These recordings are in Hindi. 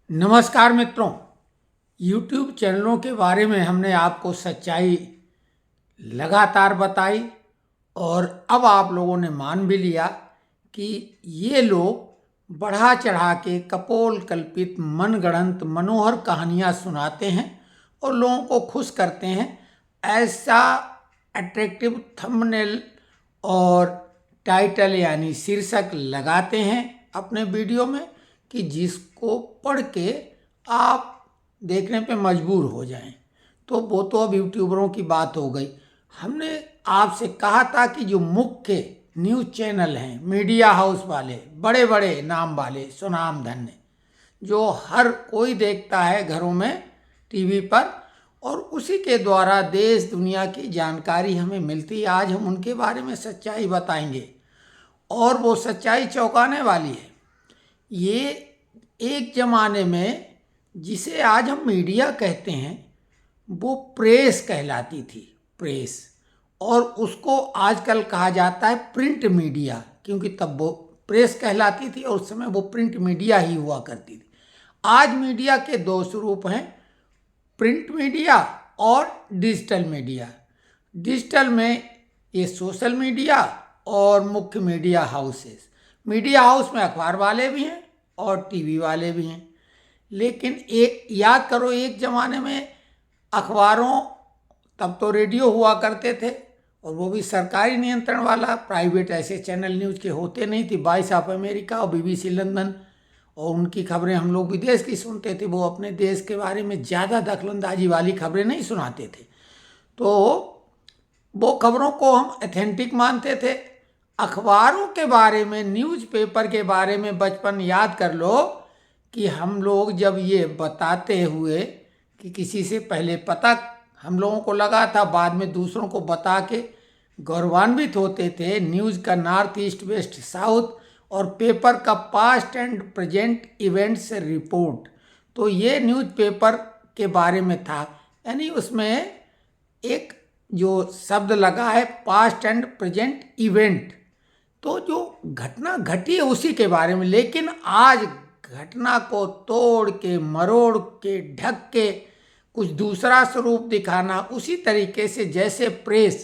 नमस्कार मित्रों। YouTube चैनलों के बारे में हमने आपको सच्चाई लगातार बताई और अब आप लोगों ने मान भी लिया कि ये लोग बढ़ा चढ़ा के कपोल कल्पित मनगढ़ंत मनोहर कहानियाँ सुनाते हैं और लोगों को खुश करते हैं। ऐसा अट्रैक्टिव थंबनेल और टाइटल यानी शीर्षक लगाते हैं अपने वीडियो में कि जिसको पढ़ के आप देखने पे मजबूर हो जाएं। तो वो तो अब यूट्यूबरों की बात हो गई। हमने आपसे कहा था कि जो मुख्य न्यूज़ चैनल हैं, मीडिया हाउस वाले, बड़े बड़े नाम वाले, सुनाम धन्य, जो हर कोई देखता है घरों में टीवी पर और उसी के द्वारा देश दुनिया की जानकारी हमें मिलती है। आज हम उनके बारे में सच्चाई बताएंगे और वो सच्चाई चौंकाने वाली है। ये एक ज़माने में जिसे आज हम मीडिया कहते हैं वो प्रेस कहलाती थी, प्रेस। और उसको आजकल कहा जाता है प्रिंट मीडिया, क्योंकि तब वो प्रेस कहलाती थी और उस समय वो प्रिंट मीडिया ही हुआ करती थी। आज मीडिया के दो स्वरूप हैं, प्रिंट मीडिया और डिजिटल मीडिया। डिजिटल में ये सोशल मीडिया और मुख्य मीडिया हाउसेस। मीडिया हाउस में अखबार वाले भी हैं और टीवी वाले भी हैं। लेकिन एक याद करो, एक ज़माने में अखबारों, तब तो रेडियो हुआ करते थे और वो भी सरकारी नियंत्रण वाला, प्राइवेट ऐसे चैनल न्यूज़ के होते नहीं थे। वॉइस ऑफ अमेरिका और BBC लंदन, और उनकी खबरें हम लोग विदेश की सुनते थे। वो अपने देश के बारे में ज़्यादा दखलंदाजी वाली खबरें नहीं सुनाते थे, तो वो खबरों को हम ऑथेंटिक मानते थे। अखबारों के बारे में, न्यूज़पेपर के बारे में बचपन याद कर लो कि हम लोग जब ये बताते हुए कि किसी से पहले पता हम लोगों को लगा था, बाद में दूसरों को बता के गौरवान्वित होते थे। न्यूज़ का नॉर्थ ईस्ट वेस्ट साउथ और पेपर का past and present events report. तो ये न्यूज़पेपर के बारे में था, यानी उसमें एक जो शब्द लगा है पास्ट एंड प्रेजेंट इवेंट, तो जो घटना घटी है उसी के बारे में। लेकिन आज घटना को तोड़ के, मरोड़ के, ढक के कुछ दूसरा स्वरूप दिखाना, उसी तरीके से जैसे प्रेस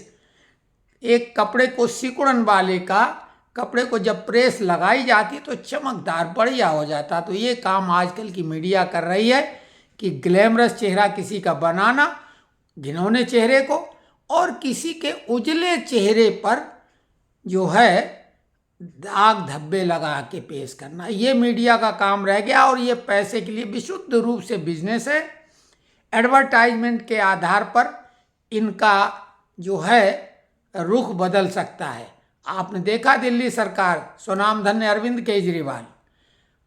एक कपड़े को सिकुड़न वाले का, कपड़े को जब प्रेस लगाई जाती तो चमकदार बढ़िया हो जाता। तो ये काम आजकल की मीडिया कर रही है कि ग्लैमरस चेहरा किसी का बनाना, घिनौने चेहरे को, और किसी के उजले चेहरे पर जो है दाग धब्बे लगा के पेश करना, ये मीडिया का काम रह गया। और ये पैसे के लिए विशुद्ध रूप से बिजनेस है। एडवर्टाइजमेंट के आधार पर इनका जो है रुख बदल सकता है। आपने देखा दिल्ली सरकार, सुनाम धन्य अरविंद केजरीवाल,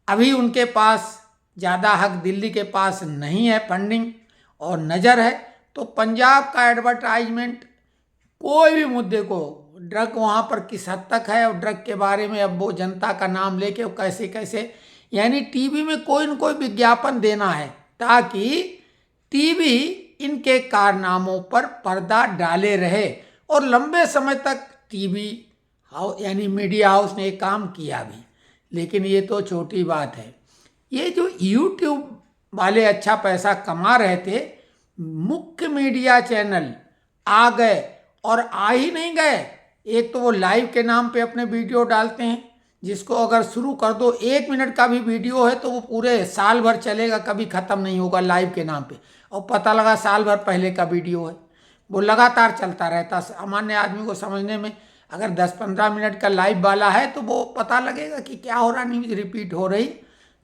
अभी उनके पास ज़्यादा हक दिल्ली के पास नहीं है, फंडिंग और नज़र है, तो पंजाब का एडवर्टाइजमेंट कोई भी मुद्दे को, ड्रग वहाँ पर किस हद तक है और ड्रग के बारे में अब वो जनता का नाम लेके कैसे कैसे, यानी टीवी में कोई न कोई विज्ञापन देना है ताकि टीवी इनके कारनामों पर पर्दा डाले रहे। और लंबे समय तक टीवी हाउस यानी मीडिया हाउस ने काम किया भी। लेकिन ये तो छोटी बात है। ये जो यूट्यूब वाले अच्छा पैसा कमा रहे थे, मुख्य मीडिया चैनल आ गए और आ ही नहीं गए। एक तो वो लाइव के नाम पे अपने वीडियो डालते हैं, जिसको अगर शुरू कर दो, 1 मिनट का भी वीडियो है तो वो पूरे साल भर चलेगा, कभी ख़त्म नहीं होगा लाइव के नाम पे। और पता लगा साल भर पहले का वीडियो है, वो लगातार चलता रहता। सामान्य आदमी को समझने में अगर 10-15 मिनट का लाइव वाला है तो वो पता लगेगा कि क्या हो रहा, न्यूज़ रिपीट हो रही।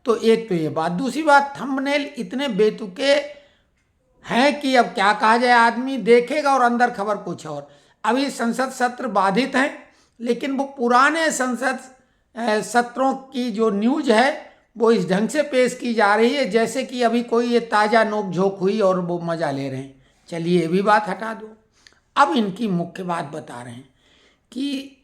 तो एक तो ये बात। दूसरी बात, थंबनेल इतने बेतुके हैं कि अब क्या कहा जाए, आदमी देखेगा और अंदर खबर कुछ और। अभी संसद सत्र बाधित हैं, लेकिन वो पुराने संसद सत्रों की जो न्यूज़ है वो इस ढंग से पेश की जा रही है जैसे कि अभी कोई ये ताज़ा नोकझोंक हुई और वो मज़ा ले रहे हैं। चलिए ये भी बात हटा दो, अब इनकी मुख्य बात बता रहे हैं कि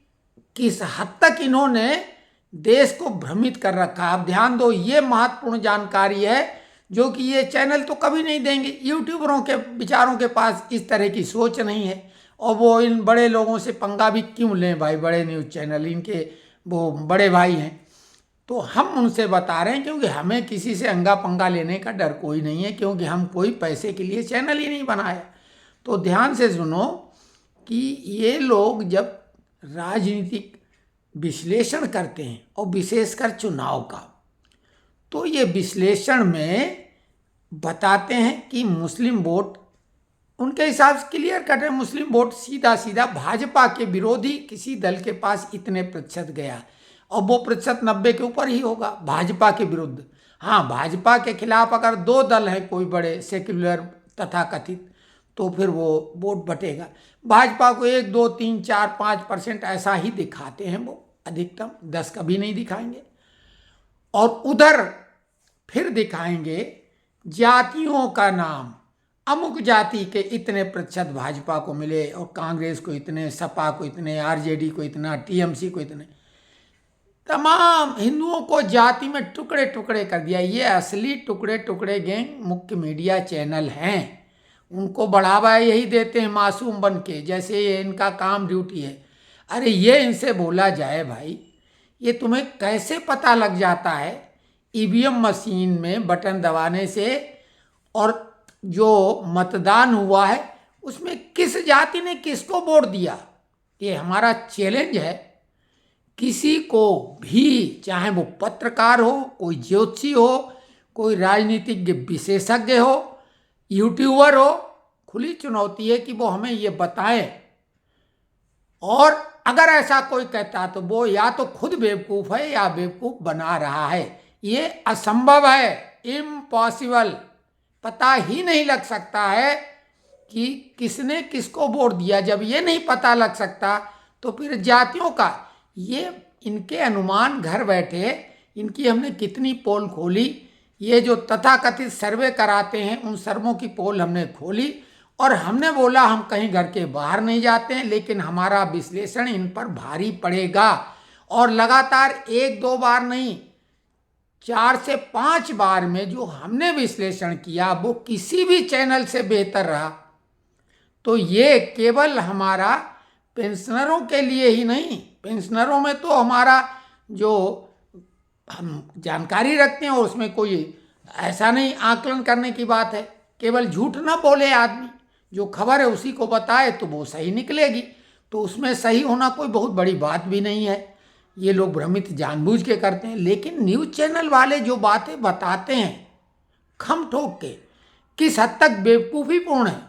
किस हद तक इन्होंने देश को भ्रमित कर रखा है। अब ध्यान दो, ये महत्वपूर्ण जानकारी है जो कि ये चैनल तो कभी नहीं देंगे। यूट्यूबरों के बेचारों के पास इस तरह की सोच नहीं है, और वो इन बड़े लोगों से पंगा भी क्यों लें भाई। बड़े न्यूज़ चैनल, इनके वो बड़े भाई हैं। तो हम उनसे बता रहे हैं, क्योंकि हमें किसी से अंगा पंगा लेने का डर कोई नहीं है, क्योंकि हम कोई पैसे के लिए चैनल ही नहीं बनाया। तो ध्यान से सुनो कि ये लोग जब राजनीतिक विश्लेषण करते हैं और विशेषकर चुनाव का, तो ये विश्लेषण में बताते हैं कि मुस्लिम वोट उनके हिसाब से क्लियर कट है, मुस्लिम वोट सीधा सीधा भाजपा के विरोधी किसी दल के पास इतने प्रतिशत गया और वो प्रतिशत 90 के ऊपर ही होगा भाजपा के विरुद्ध। हाँ, भाजपा के खिलाफ अगर दो दल हैं कोई बड़े सेक्युलर तथा कथित, तो फिर वो वोट बटेगा। भाजपा को 1, 2, 3, 4, 5% ऐसा ही दिखाते हैं वो, अधिकतम 10 कभी नहीं दिखाएंगे। और उधर फिर दिखाएंगे जातियों का नाम, अमुक जाति के इतने प्रतिशत भाजपा को मिले और कांग्रेस को इतने, सपा को इतने, आरजेडी को इतना, टीएमसी को इतने। तमाम हिंदुओं को जाति में टुकड़े टुकड़े कर दिया। ये असली टुकड़े टुकड़े गैंग मुख्य मीडिया चैनल हैं, उनको बढ़ावा यही देते हैं मासूम बन के, जैसे ये इनका काम ड्यूटी है। अरे ये इनसे बोला जाए भाई, ये तुम्हें कैसे पता लग जाता है ईवीएम मशीन में बटन दबाने से, और जो मतदान हुआ है उसमें किस जाति ने किसको वोट दिया। ये हमारा चैलेंज है, किसी को भी, चाहे वो पत्रकार हो, कोई ज्योतिषी हो, कोई राजनीतिक विशेषज्ञ हो, यूट्यूबर हो, खुली चुनौती है कि वो हमें ये बताएं। और अगर ऐसा कोई कहता तो वो या तो खुद बेवकूफ़ है या बेवकूफ़ बना रहा है। ये असंभव है, इम्पॉसिबल। पता ही नहीं लग सकता है कि किसने किसको वोट दिया। जब ये नहीं पता लग सकता तो फिर जातियों का, ये इनके अनुमान घर बैठे, इनकी हमने कितनी पोल खोली। ये जो तथाकथित सर्वे कराते हैं उन सर्वों की पोल हमने खोली और हमने बोला हम कहीं घर के बाहर नहीं जाते हैं, लेकिन हमारा विश्लेषण इन पर भारी पड़ेगा। और लगातार 1-2 बार नहीं, 4 से 5 बार में जो हमने विश्लेषण किया वो किसी भी चैनल से बेहतर रहा। तो ये केवल हमारा पेंशनरों के लिए ही नहीं, पेंशनरों में तो हमारा जो हम जानकारी रखते हैं और उसमें कोई ऐसा नहीं आकलन करने की बात है। केवल झूठ ना बोले आदमी, जो खबर है उसी को बताए तो वो सही निकलेगी। तो उसमें सही होना कोई बहुत बड़ी बात भी नहीं है। ये लोग भ्रमित जानबूझ के करते हैं। लेकिन न्यूज़ चैनल वाले जो बातें बताते हैं खम ठोक के, किस हद तक बेवकूफ़ीपूर्ण है।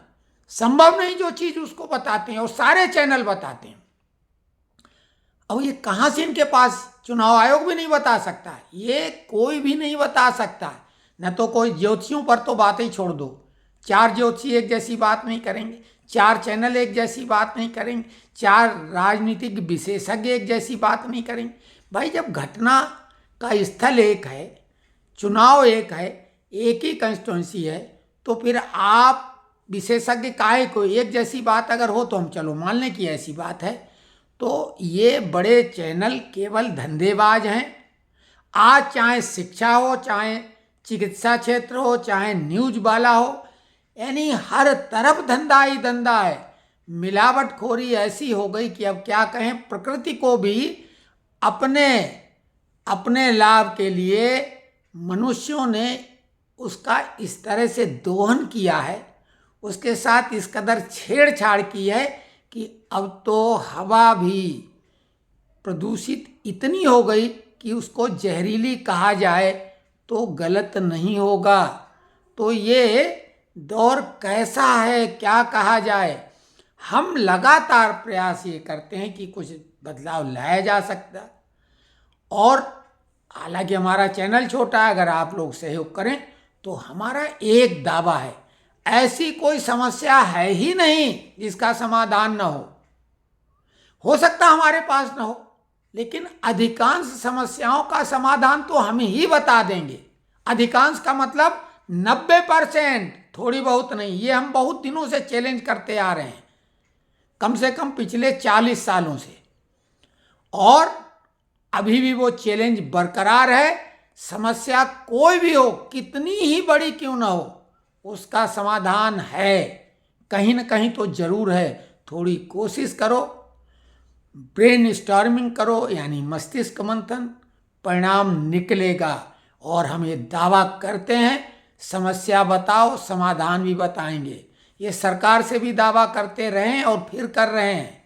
संभव नहीं जो चीज़ उसको बताते हैं, और सारे चैनल बताते हैं। अब ये कहाँ से इनके पास, चुनाव आयोग भी नहीं बता सकता, ये कोई भी नहीं बता सकता। न तो कोई ज्योतिषियों पर तो बात ही छोड़ दो, 4 ज्योतिषी एक जैसी बात नहीं करेंगे, 4 चैनल एक जैसी बात नहीं करेंगे, 4 राजनीतिक विशेषज्ञ एक जैसी बात नहीं करेंगे। भाई जब घटना का स्थल एक है, चुनाव एक है, एक ही कंस्टिट्यूंसी है, तो फिर आप विशेषज्ञ काहे को, एक जैसी बात अगर हो तो हम चलो मान लें कि ऐसी बात है। तो ये बड़े चैनल केवल धंधेबाज हैं। आज चाहे शिक्षा हो, चाहे चिकित्सा क्षेत्र हो, चाहे न्यूज वाला हो, यानी हर तरफ धंधा ही धंधा है। मिलावटखोरी ऐसी हो गई कि अब क्या कहें, प्रकृति को भी अपने अपने लाभ के लिए मनुष्यों ने उसका इस तरह से दोहन किया है, उसके साथ इस कदर छेड़छाड़ की है कि अब तो हवा भी प्रदूषित इतनी हो गई कि उसको जहरीली कहा जाए तो गलत नहीं होगा। तो ये दौर कैसा है, क्या कहा जाए। हम लगातार प्रयास ये करते हैं कि कुछ बदलाव लाया जा सकता। और हालांकि हमारा चैनल छोटा है, अगर आप लोग सहयोग करें तो हमारा एक दावा है, ऐसी कोई समस्या है ही नहीं जिसका समाधान न हो सकता हमारे पास न हो, लेकिन अधिकांश समस्याओं का समाधान तो हम ही बता देंगे। अधिकांश का मतलब 90%, थोड़ी बहुत नहीं। ये हम बहुत दिनों से चैलेंज करते आ रहे हैं, कम से कम पिछले 40 सालों से, और अभी भी वो चैलेंज बरकरार है। समस्या कोई भी हो, कितनी ही बड़ी क्यों ना हो, उसका समाधान है, कहीं ना कहीं तो जरूर है। थोड़ी कोशिश करो, ब्रेन स्टॉर्मिंग करो, यानी मस्तिष्क मंथन, परिणाम निकलेगा। और हम ये दावा करते हैं, समस्या बताओ समाधान भी बताएंगे। ये सरकार से भी दावा करते रहें और फिर कर रहे हैं।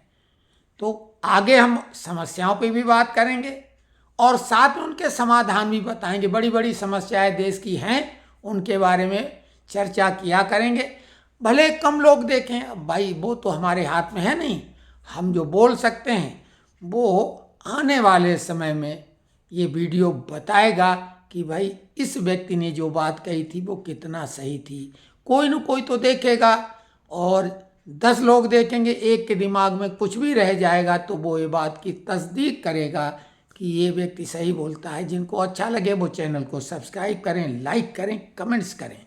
तो आगे हम समस्याओं पे भी बात करेंगे और साथ में उनके समाधान भी बताएंगे। बड़ी बड़ी समस्याएं देश की हैं, उनके बारे में चर्चा किया करेंगे। भले कम लोग देखें, अब भाई वो तो हमारे हाथ में है नहीं। हम जो बोल सकते हैं वो आने वाले समय में ये वीडियो बताएगा कि भाई इस व्यक्ति ने जो बात कही थी वो कितना सही थी। कोई न कोई तो देखेगा और 10 लोग देखेंगे, एक के दिमाग में कुछ भी रह जाएगा तो वो ये बात की तस्दीक करेगा कि ये व्यक्ति सही बोलता है। जिनको अच्छा लगे वो चैनल को सब्सक्राइब करें, लाइक करें, कमेंट्स करें।